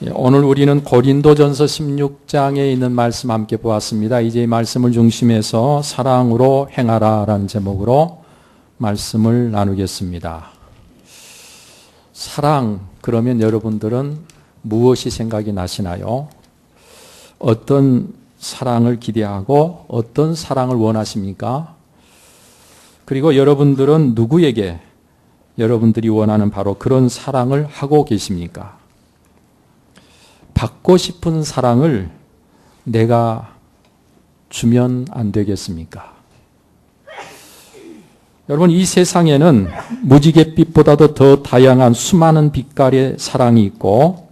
오늘 우리는 고린도전서 16장에 있는 말씀 함께 보았습니다. 이제 이 말씀을 중심해서 사랑으로 행하라 라는 제목으로 말씀을 나누겠습니다. 사랑, 그러면 여러분들은 무엇이 생각이 나시나요? 어떤 사랑을 기대하고 어떤 사랑을 원하십니까? 그리고 여러분들은 누구에게 여러분들이 원하는 바로 그런 사랑을 하고 계십니까? 받고 싶은 사랑을 내가 주면 안 되겠습니까? 여러분, 이 세상에는 무지갯빛보다도 더 다양한 수많은 빛깔의 사랑이 있고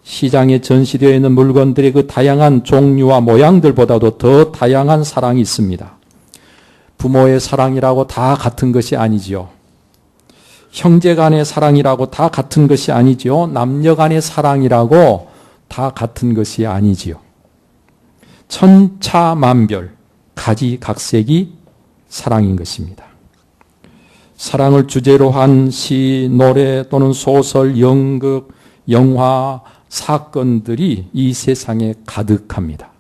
시장에 전시되어 있는 물건들의 그 다양한 종류와 모양들보다도 더 다양한 사랑이 있습니다. 부모의 사랑이라고 다 같은 것이 아니지요. 형제 간의 사랑이라고 다 같은 것이 아니지요. 남녀 간의 사랑이라고 다 같은 것이 아니지요. 천차만별, 가지각색이 사랑인 것입니다. 사랑을 주제로 한 시, 노래 또는 소설, 연극, 영화, 사건들이 이 세상에 가득합니다.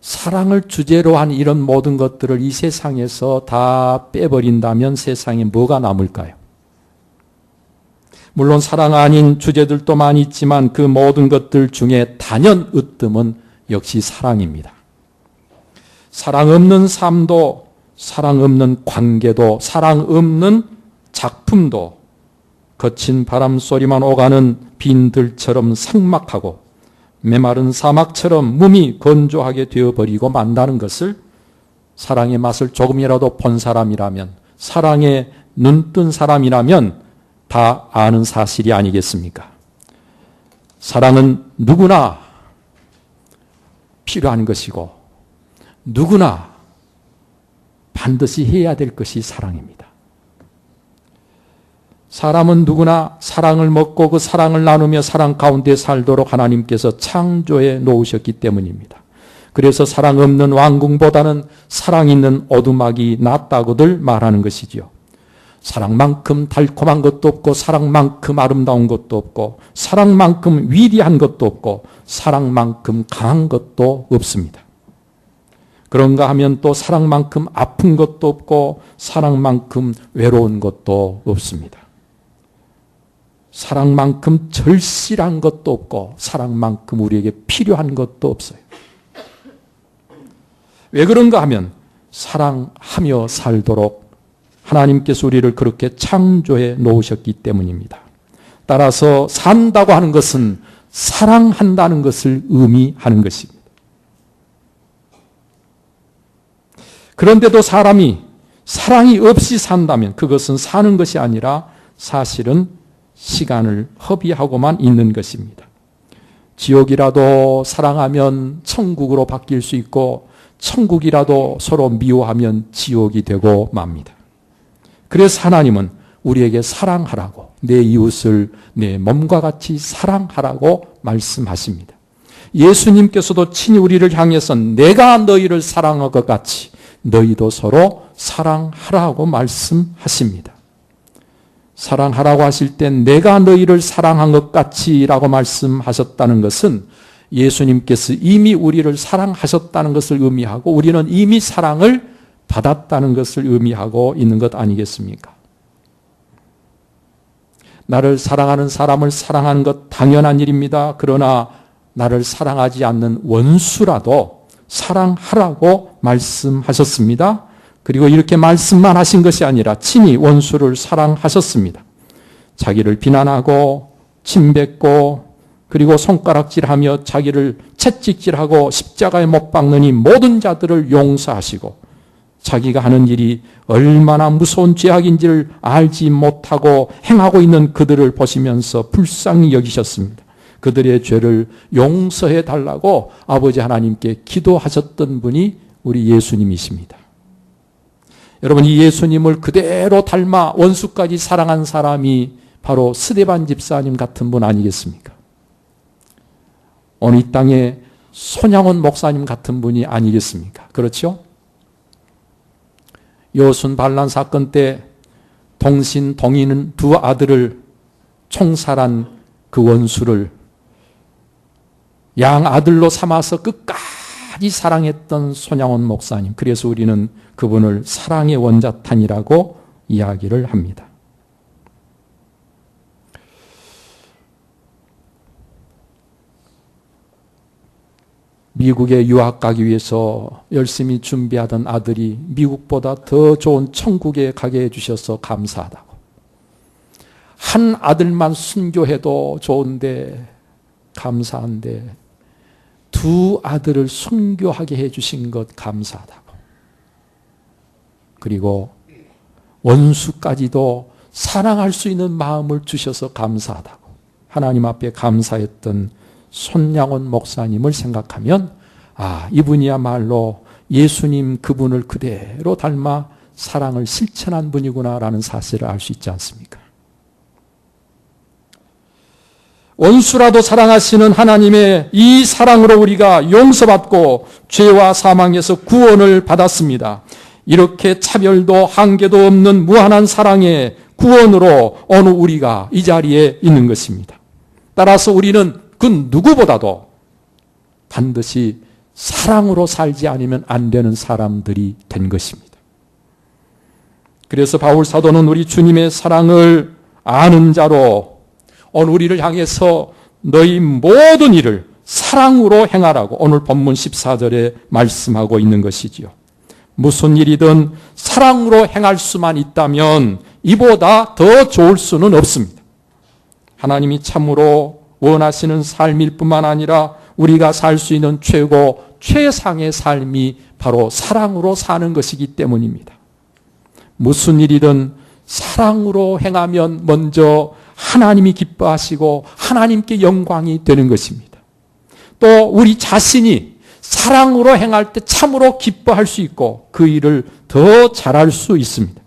사랑을 주제로 한 이런 모든 것들을 이 세상에서 다 빼버린다면 세상에 뭐가 남을까요? 물론 사랑 아닌 주제들도 많이 있지만 그 모든 것들 중에 단연 으뜸은 역시 사랑입니다. 사랑 없는 삶도, 사랑 없는 관계도, 사랑 없는 작품도 거친 바람소리만 오가는 빈들처럼 삭막하고 메마른 사막처럼 몸이 건조하게 되어버리고 만다는 것을 사랑의 맛을 조금이라도 본 사람이라면, 사랑에 눈뜬 사람이라면 다 아는 사실이 아니겠습니까? 사랑은 누구나 필요한 것이고 누구나 반드시 해야 될 것이 사랑입니다. 사람은 누구나 사랑을 먹고 그 사랑을 나누며 사랑 가운데 살도록 하나님께서 창조해 놓으셨기 때문입니다. 그래서 사랑 없는 왕궁보다는 사랑 있는 오두막이 낫다고들 말하는 것이지요. 사랑만큼 달콤한 것도 없고 사랑만큼 아름다운 것도 없고 사랑만큼 위대한 것도 없고 사랑만큼 강한 것도 없습니다. 그런가 하면 또 사랑만큼 아픈 것도 없고 사랑만큼 외로운 것도 없습니다. 사랑만큼 절실한 것도 없고 사랑만큼 우리에게 필요한 것도 없어요. 왜 그런가 하면 사랑하며 살도록 하나님께서 우리를 그렇게 창조해 놓으셨기 때문입니다. 따라서 산다고 하는 것은 사랑한다는 것을 의미하는 것입니다. 그런데도 사람이 사랑이 없이 산다면 그것은 사는 것이 아니라 사실은 시간을 허비하고만 있는 것입니다. 지옥이라도 사랑하면 천국으로 바뀔 수 있고 천국이라도 서로 미워하면 지옥이 되고 맙니다. 그래서 하나님은 우리에게 사랑하라고, 내 이웃을 내 몸과 같이 사랑하라고 말씀하십니다. 예수님께서도 친히 우리를 향해서 내가 너희를 사랑한 것 같이 너희도 서로 사랑하라고 말씀하십니다. 사랑하라고 하실 땐 내가 너희를 사랑한 것 같이 라고 말씀하셨다는 것은 예수님께서 이미 우리를 사랑하셨다는 것을 의미하고 우리는 이미 사랑을 받았다는 것을 의미하고 있는 것 아니겠습니까? 나를 사랑하는 사람을 사랑하는 것 당연한 일입니다. 그러나 나를 사랑하지 않는 원수라도 사랑하라고 말씀하셨습니다. 그리고 이렇게 말씀만 하신 것이 아니라 친히 원수를 사랑하셨습니다. 자기를 비난하고 침뱉고 그리고 손가락질하며 자기를 채찍질하고 십자가에 못 박는 이 모든 자들을 용서하시고 자기가 하는 일이 얼마나 무서운 죄악인지를 알지 못하고 행하고 있는 그들을 보시면서 불쌍히 여기셨습니다. 그들의 죄를 용서해 달라고 아버지 하나님께 기도하셨던 분이 우리 예수님이십니다. 여러분, 이 예수님을 그대로 닮아 원수까지 사랑한 사람이 바로 스데반 집사님 같은 분 아니겠습니까? 오늘 이 땅에 손양원 목사님 같은 분이 아니겠습니까? 그렇죠? 여순 반란 사건 때 동신 동이는 두 아들을 총살한 그 원수를 양 아들로 삼아서 끝까지 사랑했던 손양원 목사님. 그래서 우리는 그분을 사랑의 원자탄이라고 이야기를 합니다. 미국에 유학 가기 위해서 열심히 준비하던 아들이 미국보다 더 좋은 천국에 가게 해주셔서 감사하다고. 한 아들만 순교해도 좋은데 감사한데 두 아들을 순교하게 해주신 것 감사하다고. 그리고 원수까지도 사랑할 수 있는 마음을 주셔서 감사하다고. 하나님 앞에 감사했던 손양원 목사님을 생각하면 이분이야말로 예수님 그분을 그대로 닮아 사랑을 실천한 분이구나라는 사실을 알 수 있지 않습니까? 원수라도 사랑하시는 하나님의 이 사랑으로 우리가 용서받고 죄와 사망에서 구원을 받았습니다. 이렇게 차별도 한계도 없는 무한한 사랑의 구원으로 오늘 우리가 이 자리에 있는 것입니다. 따라서 우리는 그 누구보다도 반드시 사랑으로 살지 않으면 안 되는 사람들이 된 것입니다. 그래서 바울 사도는 우리 주님의 사랑을 아는 자로 오늘 우리를 향해서 너희 모든 일을 사랑으로 행하라고 오늘 본문 14절에 말씀하고 있는 것이지요. 무슨 일이든 사랑으로 행할 수만 있다면 이보다 더 좋을 수는 없습니다. 하나님이 참으로 원하시는 삶일 뿐만 아니라 우리가 살 수 있는 최상의 삶이 바로 사랑으로 사는 것이기 때문입니다. 무슨 일이든 사랑으로 행하면 먼저 하나님이 기뻐하시고 하나님께 영광이 되는 것입니다. 또 우리 자신이 사랑으로 행할 때 참으로 기뻐할 수 있고 그 일을 더 잘할 수 있습니다.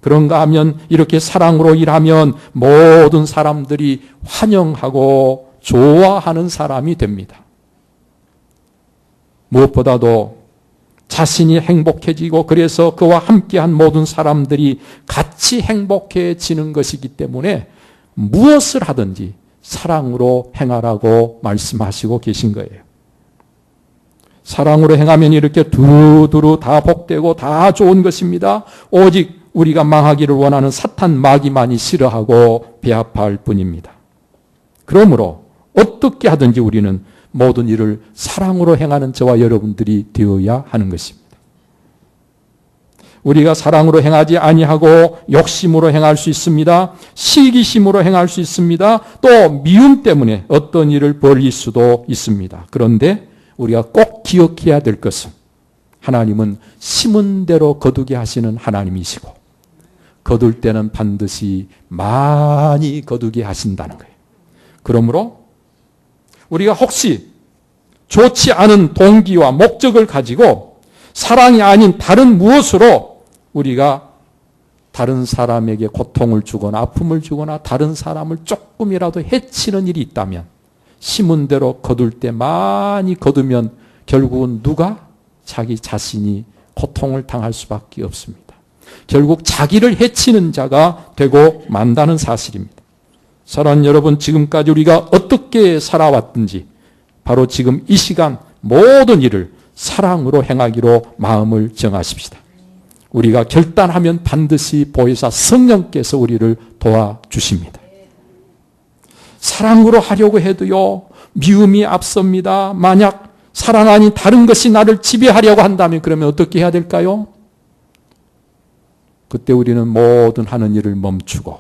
그런가 하면 이렇게 사랑으로 일하면 모든 사람들이 환영하고 좋아하는 사람이 됩니다. 무엇보다도 자신이 행복해지고 그래서 그와 함께한 모든 사람들이 같이 행복해지는 것이기 때문에 무엇을 하든지 사랑으로 행하라고 말씀하시고 계신 거예요. 사랑으로 행하면 이렇게 두루두루 다 복되고 다 좋은 것입니다. 오직 우리가 망하기를 원하는 사탄 마귀만이 싫어하고 배아파할 뿐입니다. 그러므로 어떻게 하든지 우리는 모든 일을 사랑으로 행하는 저와 여러분들이 되어야 하는 것입니다. 우리가 사랑으로 행하지 아니하고 욕심으로 행할 수 있습니다. 시기심으로 행할 수 있습니다. 또 미움 때문에 어떤 일을 벌일 수도 있습니다. 그런데 우리가 꼭 기억해야 될 것은 하나님은 심은 대로 거두게 하시는 하나님이시고 거둘 때는 반드시 많이 거두게 하신다는 거예요. 그러므로 우리가 혹시 좋지 않은 동기와 목적을 가지고 사랑이 아닌 다른 무엇으로 우리가 다른 사람에게 고통을 주거나 아픔을 주거나 다른 사람을 조금이라도 해치는 일이 있다면 심은 대로 거둘 때 많이 거두면 결국은 누가? 자기 자신이 고통을 당할 수밖에 없습니다. 결국 자기를 해치는 자가 되고 만다는 사실입니다. 사랑하는 여러분, 지금까지 우리가 어떻게 살아왔든지 바로 지금 이 시간 모든 일을 사랑으로 행하기로 마음을 정하십시다. 우리가 결단하면 반드시 보혜사 성령께서 우리를 도와주십니다. 사랑으로 하려고 해도요, 미움이 앞섭니다. 만약 사랑 아닌 다른 것이 나를 지배하려고 한다면 그러면 어떻게 해야 될까요? 그때 우리는 모든 하는 일을 멈추고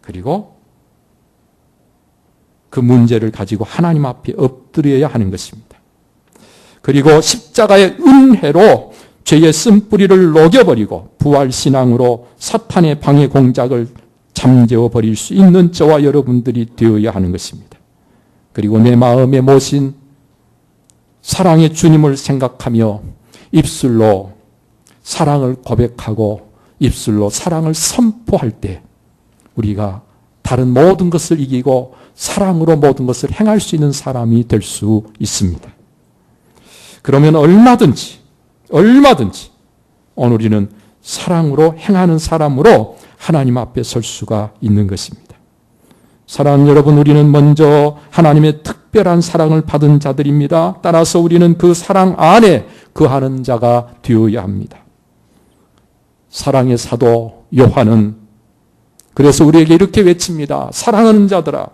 그리고 그 문제를 가지고 하나님 앞에 엎드려야 하는 것입니다. 그리고 십자가의 은혜로 죄의 쓴뿌리를 녹여버리고 부활신앙으로 사탄의 방해 공작을 잠재워 버릴 수 있는 저와 여러분들이 되어야 하는 것입니다. 그리고 내 마음에 모신 사랑의 주님을 생각하며 입술로 사랑을 고백하고 입술로 사랑을 선포할 때 우리가 다른 모든 것을 이기고 사랑으로 모든 것을 행할 수 있는 사람이 될 수 있습니다. 그러면 얼마든지 오늘 우리는 사랑으로 행하는 사람으로 하나님 앞에 설 수가 있는 것입니다. 사랑하는 여러분, 우리는 먼저 하나님의 특별한 사랑을 받은 자들입니다. 따라서 우리는 그 사랑 안에 거하는 자가 되어야 합니다. 사랑의 사도 요한은 그래서 우리에게 이렇게 외칩니다. 사랑하는 자들아,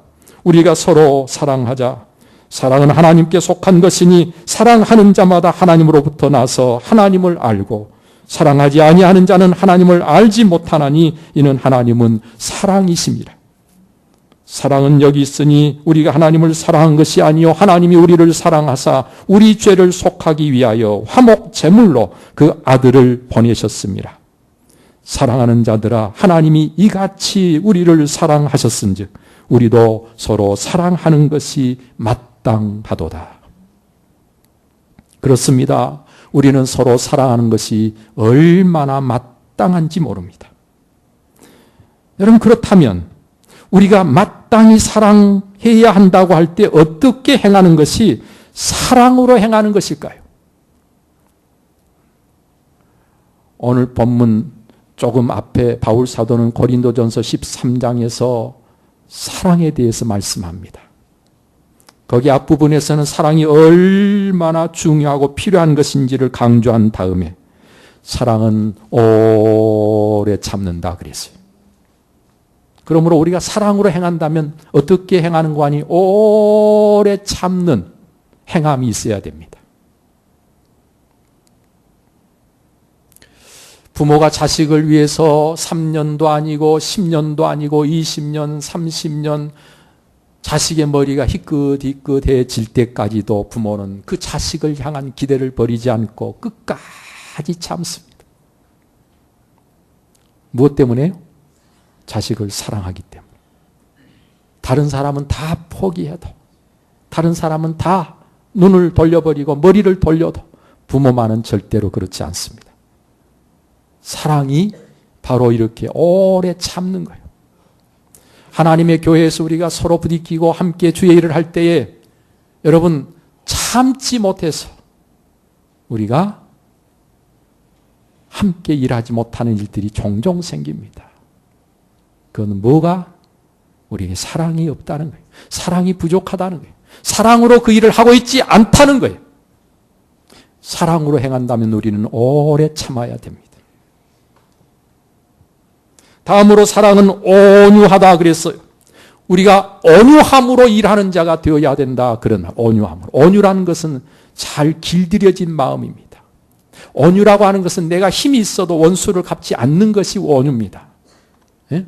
우리가 서로 사랑하자. 사랑은 하나님께 속한 것이니 사랑하는 자마다 하나님으로부터 나서 하나님을 알고 사랑하지 아니하는 자는 하나님을 알지 못하나니 이는 하나님은 사랑이심이라. 사랑은 여기 있으니 우리가 하나님을 사랑한 것이 아니요 하나님이 우리를 사랑하사 우리 죄를 속하기 위하여 화목 제물로 그 아들을 보내셨습니다. 사랑하는 자들아, 하나님이 이같이 우리를 사랑하셨은즉 우리도 서로 사랑하는 것이 마땅하도다. 그렇습니다. 우리는 서로 사랑하는 것이 얼마나 마땅한지 모릅니다. 여러분, 그렇다면 우리가 마땅히 사랑해야 한다고 할 때 어떻게 행하는 것이 사랑으로 행하는 것일까요? 오늘 본문 조금 앞에 바울 사도는 고린도전서 13장에서 사랑에 대해서 말씀합니다. 거기 앞부분에서는 사랑이 얼마나 중요하고 필요한 것인지를 강조한 다음에 사랑은 오래 참는다 그랬어요. 그러므로 우리가 사랑으로 행한다면 어떻게 행하는 거 아니? 오래 참는 행함이 있어야 됩니다. 부모가 자식을 위해서 3년도 아니고 10년도 아니고 20년, 30년 자식의 머리가 희끗희끗해질 때까지도 부모는 그 자식을 향한 기대를 버리지 않고 끝까지 참습니다. 무엇 때문에요? 자식을 사랑하기 때문에. 다른 사람은 다 포기해도, 다른 사람은 다 눈을 돌려버리고 머리를 돌려도 부모만은 절대로 그렇지 않습니다. 사랑이 바로 이렇게 오래 참는 거예요. 하나님의 교회에서 우리가 서로 부딪히고 함께 주의 일을 할 때에 여러분 참지 못해서 우리가 함께 일하지 못하는 일들이 종종 생깁니다. 그건 뭐가? 우리에게 사랑이 없다는 거예요. 사랑이 부족하다는 거예요. 사랑으로 그 일을 하고 있지 않다는 거예요. 사랑으로 행한다면 우리는 오래 참아야 됩니다. 다음으로 사랑은 온유하다 그랬어요. 우리가 온유함으로 일하는 자가 되어야 된다. 그런 온유함으로. 온유라는 것은 잘 길들여진 마음입니다. 온유라고 하는 것은 내가 힘이 있어도 원수를 갚지 않는 것이 온유입니다. 예?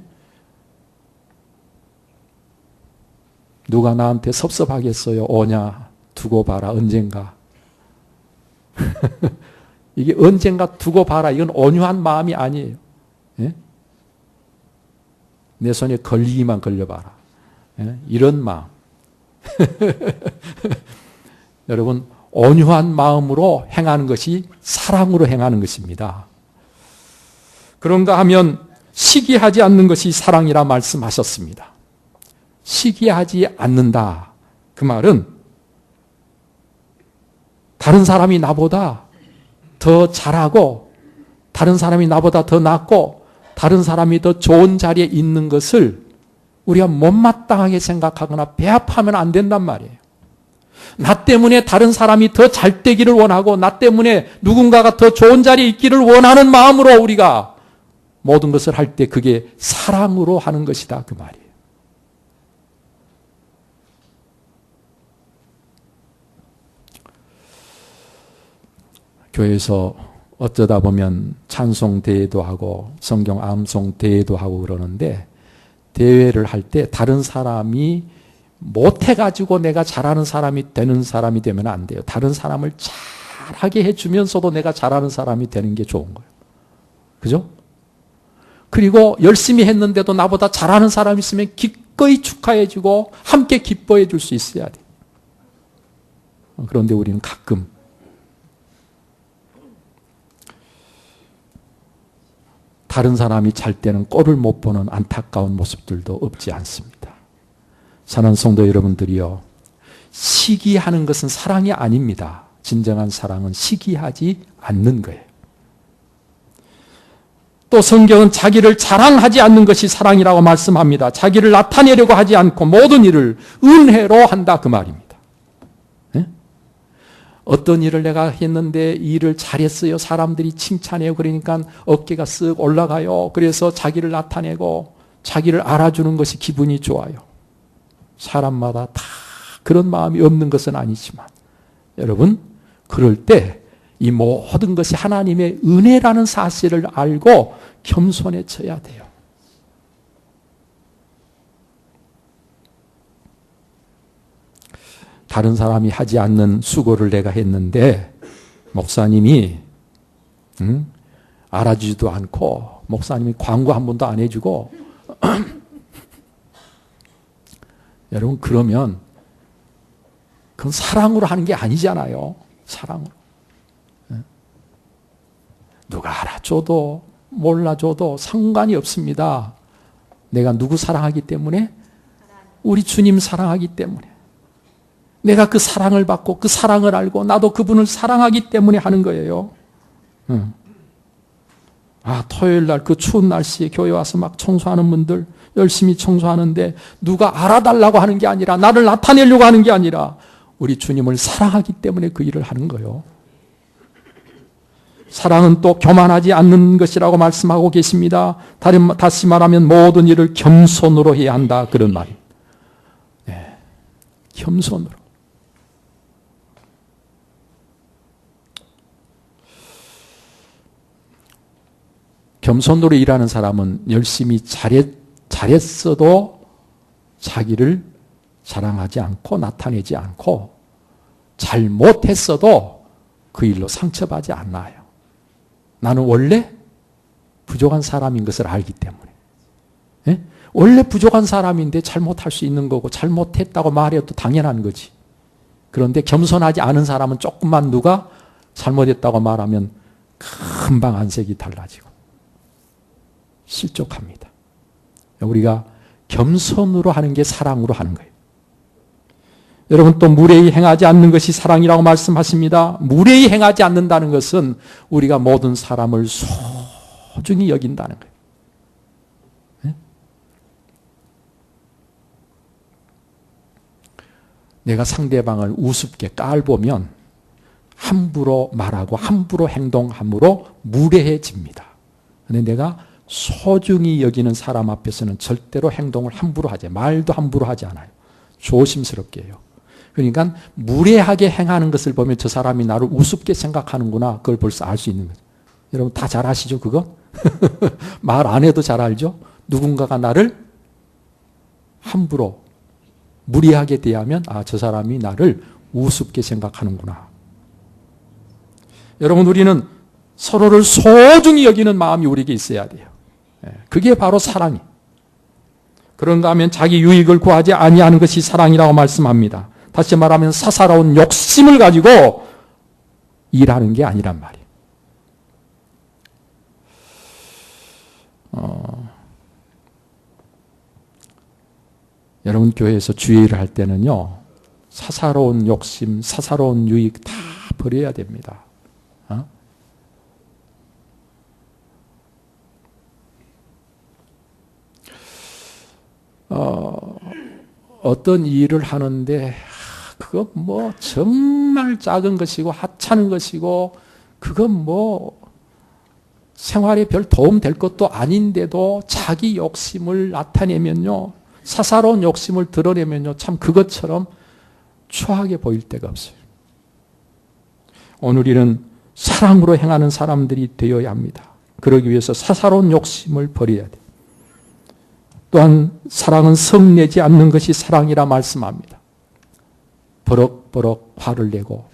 누가 나한테 섭섭하겠어요? 오냐 두고 봐라 언젠가. 이게 언젠가 두고 봐라. 이건 온유한 마음이 아니에요. 예? 내 손에 걸리기만 걸려봐라. 예? 이런 마음. 여러분, 온유한 마음으로 행하는 것이 사랑으로 행하는 것입니다. 그런가 하면 시기하지 않는 것이 사랑이라 말씀하셨습니다. 시기하지 않는다. 그 말은 다른 사람이 나보다 더 잘하고 다른 사람이 나보다 더 낫고 다른 사람이 더 좋은 자리에 있는 것을 우리가 못마땅하게 생각하거나 배합하면 안 된단 말이에요. 나 때문에 다른 사람이 더 잘 되기를 원하고 나 때문에 누군가가 더 좋은 자리에 있기를 원하는 마음으로 우리가 모든 것을 할 때 그게 사랑으로 하는 것이다 그 말이에요. 교회에서 어쩌다 보면 찬송 대회도 하고 성경 암송 대회도 하고 그러는데 대회를 할 때 다른 사람이 못해가지고 내가 잘하는 사람이 되는 사람이 되면 안 돼요. 다른 사람을 잘하게 해주면서도 내가 잘하는 사람이 되는 게 좋은 거예요. 그죠? 그리고 열심히 했는데도 나보다 잘하는 사람이 있으면 기꺼이 축하해주고 함께 기뻐해 줄 수 있어야 돼요. 그런데 우리는 가끔 다른 사람이 잘 때는 꼴을 못 보는 안타까운 모습들도 없지 않습니다. 사랑하는 성도 여러분들이요. 시기하는 것은 사랑이 아닙니다. 진정한 사랑은 시기하지 않는 거예요. 또 성경은 자기를 자랑하지 않는 것이 사랑이라고 말씀합니다. 자기를 나타내려고 하지 않고 모든 일을 은혜로 한다 그 말입니다. 네? 어떤 일을 내가 했는데 이 일을 잘했어요. 사람들이 칭찬해요. 그러니까 어깨가 쓱 올라가요. 그래서 자기를 나타내고 자기를 알아주는 것이 기분이 좋아요. 사람마다 다 그런 마음이 없는 것은 아니지만 여러분 그럴 때 이 모든 것이 하나님의 은혜라는 사실을 알고 겸손해져야 돼요. 다른 사람이 하지 않는 수고를 내가 했는데 목사님이 알아주지도 않고 목사님이 광고 한 번도 안 해주고 여러분 그러면 그건 사랑으로 하는 게 아니잖아요. 사랑으로. 누가 알아줘도 몰라줘도 상관이 없습니다. 내가 누구 사랑하기 때문에? 우리 주님 사랑하기 때문에. 내가 그 사랑을 받고 그 사랑을 알고 나도 그분을 사랑하기 때문에 하는 거예요. 토요일 날 그 추운 날씨에 교회 와서 막 청소하는 분들 열심히 청소하는데 누가 알아달라고 하는 게 아니라 나를 나타내려고 하는 게 아니라 우리 주님을 사랑하기 때문에 그 일을 하는 거예요. 사랑은 또 교만하지 않는 것이라고 말씀하고 계십니다. 다시 말하면 모든 일을 겸손으로 해야 한다 그런 말입니다. 네, 겸손으로. 겸손으로 일하는 사람은 열심히 잘했어도 자기를 자랑하지 않고 나타내지 않고 잘못했어도 그 일로 상처받지 않아요. 나는 원래 부족한 사람인 것을 알기 때문에. 예? 원래 부족한 사람인데 잘못할 수 있는 거고 잘못했다고 말해도 당연한 거지. 그런데 겸손하지 않은 사람은 조금만 누가 잘못했다고 말하면 금방 안색이 달라지고 실족합니다. 우리가 겸손으로 하는 게 사랑으로 하는 거예요. 여러분 또 무례히 행하지 않는 것이 사랑이라고 말씀하십니다. 무례히 행하지 않는다는 것은 우리가 모든 사람을 소중히 여긴다는 거예요. 네? 내가 상대방을 우습게 깔보면 함부로 말하고 함부로 행동함으로 무례해집니다. 그런데 내가 소중히 여기는 사람 앞에서는 절대로 행동을 함부로 하지 말도 함부로 하지 않아요. 조심스럽게 해요. 그러니까 무례하게 행하는 것을 보면 저 사람이 나를 우습게 생각하는구나. 그걸 벌써 알 수 있는 거죠. 여러분 다 잘 아시죠 그거? 말 안 해도 잘 알죠? 누군가가 나를 함부로 무례하게 대하면 저 사람이 나를 우습게 생각하는구나. 여러분 우리는 서로를 소중히 여기는 마음이 우리에게 있어야 돼요. 그게 바로 사랑이. 그런가 하면 자기 유익을 구하지 아니하는 것이 사랑이라고 말씀합니다. 다시 말하면 사사로운 욕심을 가지고 일하는 게 아니란 말이에요. 여러분 교회에서 주의를 할 때는요. 사사로운 욕심, 사사로운 유익 다 버려야 됩니다. 어떤 일을 하는데 그거 뭐 정말 작은 것이고 하찮은 것이고 그건 뭐 생활에 별 도움 될 것도 아닌데도 자기 욕심을 나타내면요. 사사로운 욕심을 드러내면요. 참 그것처럼 추하게 보일 데가 없어요. 오늘 우리는 사랑으로 행하는 사람들이 되어야 합니다. 그러기 위해서 사사로운 욕심을 버려야 돼요. 또한 사랑은 성내지 않는 것이 사랑이라 말씀합니다. 버럭버럭 화를 내고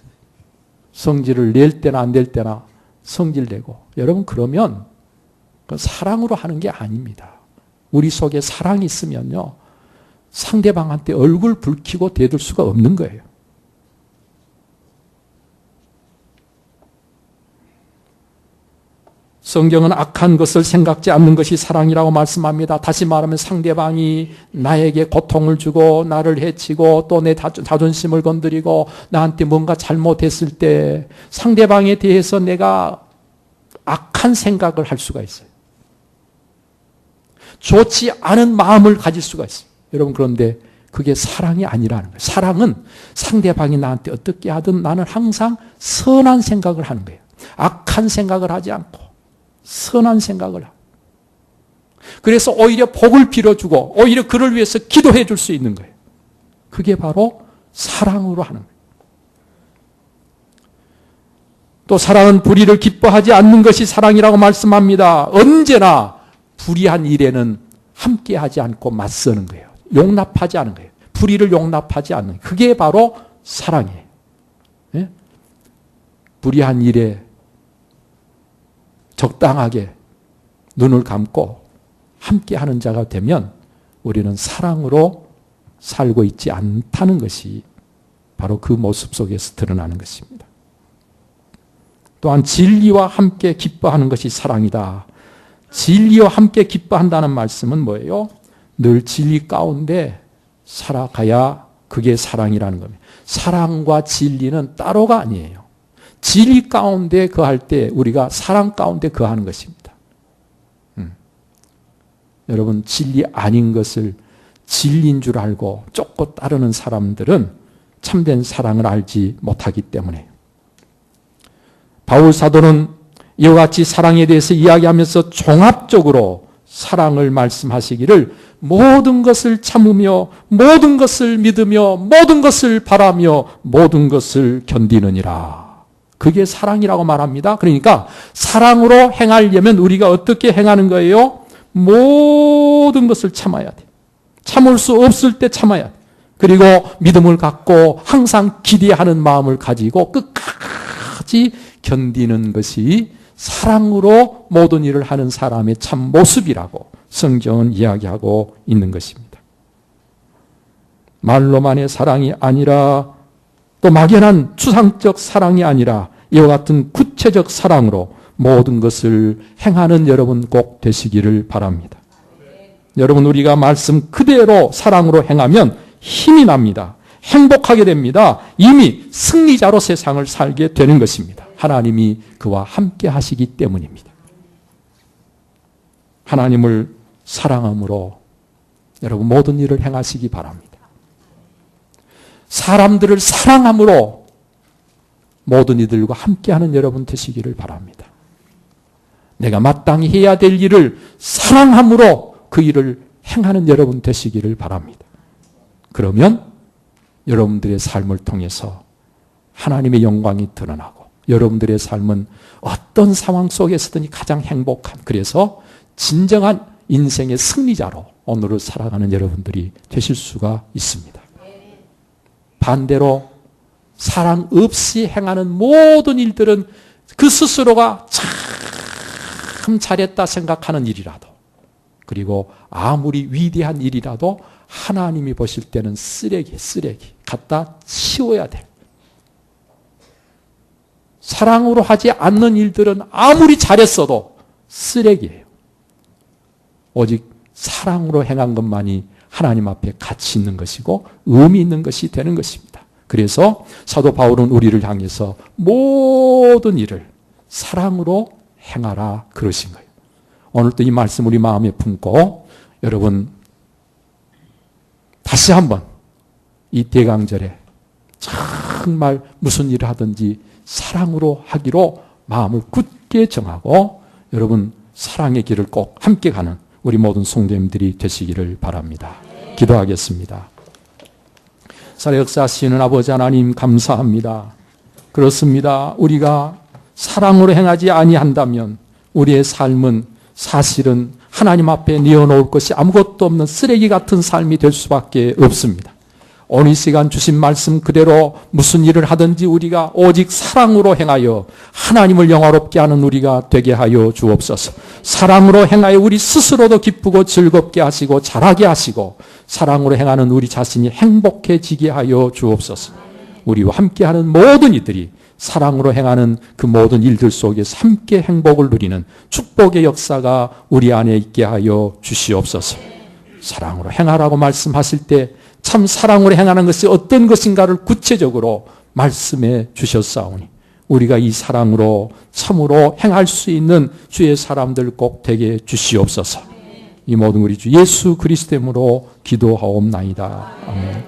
성질을 낼 때나 안 낼 때나 성질 내고 여러분 그러면 그건 사랑으로 하는 게 아닙니다. 우리 속에 사랑이 있으면요. 상대방한테 얼굴 붉히고 대들 수가 없는 거예요. 성경은 악한 것을 생각지 않는 것이 사랑이라고 말씀합니다. 다시 말하면 상대방이 나에게 고통을 주고 나를 해치고 또 내 자존심을 건드리고 나한테 뭔가 잘못했을 때 상대방에 대해서 내가 악한 생각을 할 수가 있어요. 좋지 않은 마음을 가질 수가 있어요. 여러분, 그런데 그게 사랑이 아니라는 거예요. 사랑은 상대방이 나한테 어떻게 하든 나는 항상 선한 생각을 하는 거예요. 악한 생각을 하지 않고 선한 생각을 하고, 그래서 오히려 복을 빌어주고 오히려 그를 위해서 기도해 줄 수 있는 거예요. 그게 바로 사랑으로 하는 거예요. 또 사랑은 불의를 기뻐하지 않는 것이 사랑이라고 말씀합니다. 언제나 불의한 일에는 함께하지 않고 맞서는 거예요. 용납하지 않은 거예요. 불의를 용납하지 않는 거예요. 그게 바로 사랑이에요. 예? 불의한 일에 적당하게 눈을 감고 함께하는 자가 되면 우리는 사랑으로 살고 있지 않다는 것이 바로 그 모습 속에서 드러나는 것입니다. 또한 진리와 함께 기뻐하는 것이 사랑이다. 진리와 함께 기뻐한다는 말씀은 뭐예요? 늘 진리 가운데 살아가야 그게 사랑이라는 겁니다. 사랑과 진리는 따로가 아니에요. 진리 가운데 거할 때 우리가 사랑 가운데 거하는 것입니다. 여러분, 진리 아닌 것을 진리인 줄 알고 쫓고 따르는 사람들은 참된 사랑을 알지 못하기 때문에, 바울 사도는 이와 같이 사랑에 대해서 이야기하면서 종합적으로 사랑을 말씀하시기를 모든 것을 참으며 모든 것을 믿으며 모든 것을 바라며 모든 것을 견디느니라. 그게 사랑이라고 말합니다. 그러니까 사랑으로 행하려면 우리가 어떻게 행하는 거예요? 모든 것을 참아야 돼. 참을 수 없을 때 참아야 돼. 그리고 믿음을 갖고 항상 기대하는 마음을 가지고 끝까지 견디는 것이 사랑으로 모든 일을 하는 사람의 참 모습이라고 성경은 이야기하고 있는 것입니다. 말로만의 사랑이 아니라, 또 막연한 추상적 사랑이 아니라 이와 같은 구체적 사랑으로 모든 것을 행하는 여러분 꼭 되시기를 바랍니다. 여러분, 우리가 말씀 그대로 사랑으로 행하면 힘이 납니다. 행복하게 됩니다. 이미 승리자로 세상을 살게 되는 것입니다. 하나님이 그와 함께 하시기 때문입니다. 하나님을 사랑함으로 여러분 모든 일을 행하시기 바랍니다. 사람들을 사랑함으로 모든 이들과 함께하는 여러분 되시기를 바랍니다. 내가 마땅히 해야 될 일을 사랑함으로 그 일을 행하는 여러분 되시기를 바랍니다. 그러면 여러분들의 삶을 통해서 하나님의 영광이 드러나고 여러분들의 삶은 어떤 상황 속에서든지 가장 행복한, 그래서 진정한 인생의 승리자로 오늘을 살아가는 여러분들이 되실 수가 있습니다. 반대로 사랑 없이 행하는 모든 일들은 그 스스로가 참 잘했다 생각하는 일이라도, 그리고 아무리 위대한 일이라도 하나님이 보실 때는 쓰레기 갖다 치워야 돼. 사랑으로 하지 않는 일들은 아무리 잘했어도 쓰레기예요. 오직 사랑으로 행한 것만이 하나님 앞에 가치 있는 것이고 의미 있는 것이 되는 것입니다. 그래서 사도 바울은 우리를 향해서 모든 일을 사랑으로 행하라 그러신 거예요. 오늘도 이 말씀 우리 마음에 품고 여러분 다시 한번 이 대강절에 정말 무슨 일을 하든지 사랑으로 하기로 마음을 굳게 정하고 여러분 사랑의 길을 꼭 함께 가는 우리 모든 성도님들이 되시기를 바랍니다. 기도하겠습니다. 살아 역사하시는 아버지 하나님 감사합니다. 그렇습니다. 우리가 사랑으로 행하지 아니한다면 우리의 삶은 사실은 하나님 앞에 내어놓을 것이 아무것도 없는 쓰레기 같은 삶이 될 수밖에 없습니다. 오늘 이 시간 주신 말씀 그대로 무슨 일을 하든지 우리가 오직 사랑으로 행하여 하나님을 영화롭게 하는 우리가 되게 하여 주옵소서. 사랑으로 행하여 우리 스스로도 기쁘고 즐겁게 하시고 잘하게 하시고 사랑으로 행하는 우리 자신이 행복해지게 하여 주옵소서. 우리와 함께하는 모든 이들이 사랑으로 행하는 그 모든 일들 속에서 함께 행복을 누리는 축복의 역사가 우리 안에 있게 하여 주시옵소서. 사랑으로 행하라고 말씀하실 때 참 사랑으로 행하는 것이 어떤 것인가를 구체적으로 말씀해 주셨사오니 우리가 이 사랑으로 참으로 행할 수 있는 주의 사람들 꼭 되게 주시옵소서. 이 모든 우리 주 예수 그리스도 이름으로 기도하옵나이다. 아멘.